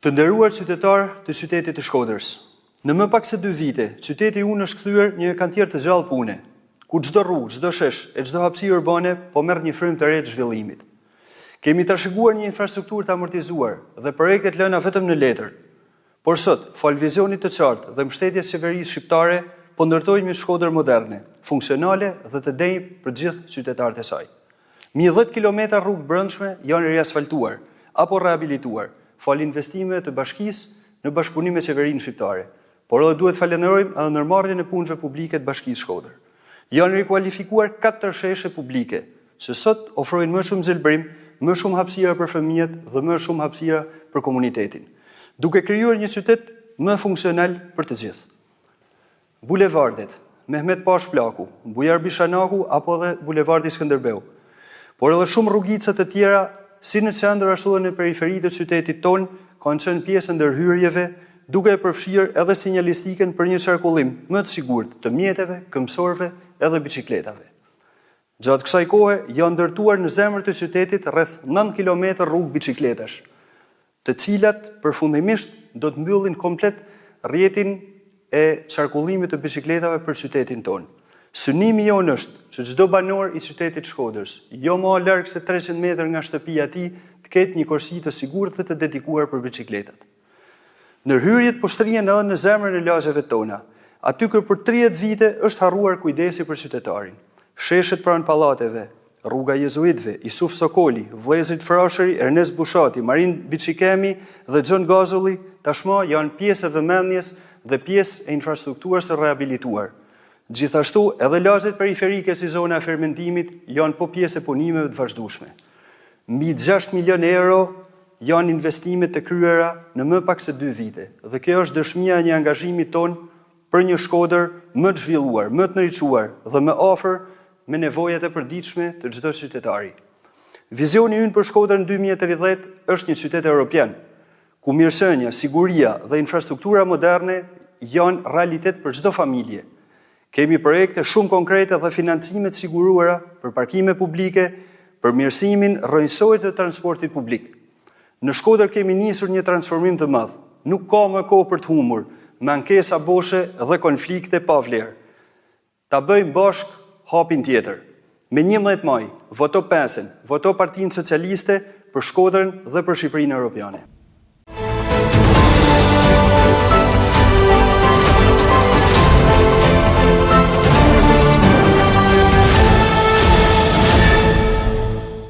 Të nderuar qytetar të qytetit të Shkodrës. Në më pak se 2 vite, qyteti unë është kthyer një kantier të gjallë pune, ku çdo rrugë, çdo shesh e çdo hapësirë urbane po merr një frymë të re të zhvillimit. Kemi trashëguar një infrastrukturë të amortizuar dhe projektet lëna vetëm në letër. Por sot, fal vizionit të qartë dhe mbështetjes qeverisë shqiptare, po ndërtojmë një Shkodër moderne, funksionale dhe të denjë për gjithë qytetarët e saj. Mbi 10 kilometra rrugë brendshme janë riasfaltuar apo rehabilituar, fal investimeve të bashkisë në bashkëpunim me qeverinë shqiptare, por edhe duhet falenderojmë edhe ndërmarrjen e punëve publike të Bashkisë Shkodër. Janë rikualifikuar 4 sheshe publike, që sot ofrojnë më shumë gjelbrim, më shumë hapësira për fëmijët dhe më shumë hapësira për komunitetin, duke krijuar një qytet më funksional për të gjithë. Bulevardet, Mehmet Pash Plaku, Bujar Bishanaku apo dhe Bulevardi Skënderbeu, por edhe shumë rrugica të tjera si në qendër ashtu dhe në periferi të qytetit ton, kanë qenë pjesë ndërhyrjeve, duke e përfshirë edhe sinjalistikën për një qarkullim më të sigurt të mjeteve, këmbësorëve edhe biçikletave. Gjatë kësaj kohe janë ndërtuar në zemër të qytetit rreth 9 kilometër rrugë biçikletash, të cilat përfundimisht do të mbyllin komplet rrjetin e qarkullimit të biçikletave për qytetin ton. Synimi jonë është që çdo banor i qytetit Shkodrës, jo më larg se 300 metër nga shtëpia e tij, të ketë një korsi të sigurt dhe të dedikuar për biçikletat. Ndërhyrjet po shtrihen edhe në zemrën e lagjeve tona, aty ku për 30 vite është harruar kujdesi për qytetarin. Sheshet pranë pallateve, rruga Jezuitëve, Isuf Sokoli, Vllezrit Frashëri, Ernest Bushati, Marin Biçikemi dhe Xhon Gazulli tashmë janë pjesë e vëmendjes dhe pjesë e infrastrukturës së rehabilituar. Gjithashtu, edhe lagjet periferike si zona e fermentimit janë po pjesë e punimeve të vazhdueshme. Mbi 6 milion euro janë investimet të kryera në më pak se 2 vite, dhe kjo është dëshmia e një angazhimi ton për një Shkodër më të zhvilluar, më të ndriçuar dhe më afër me nevojat e përditshme të çdo qytetari. Vizioni ynë për Shkodrën 2030 është një qytet evropian, ku mirësënia, siguria dhe infrastruktura moderne janë realitet për çdo familje. Kemi projekte shumë konkrete dhe financime të siguruara për parkime publike, për mirësimin rrënjësor të transportit publik. Në Shkodër kemi nisur një transformim të madh. Nuk ka më kohë për të humbur, me ankesa boshe dhe konflikte pa vlerë. Ta bëjmë bashk hapin tjetër. Me 11 maj, voto PES-ën, voto Partinë Socialiste për Shkodrën dhe për Shqipërinë Europiane.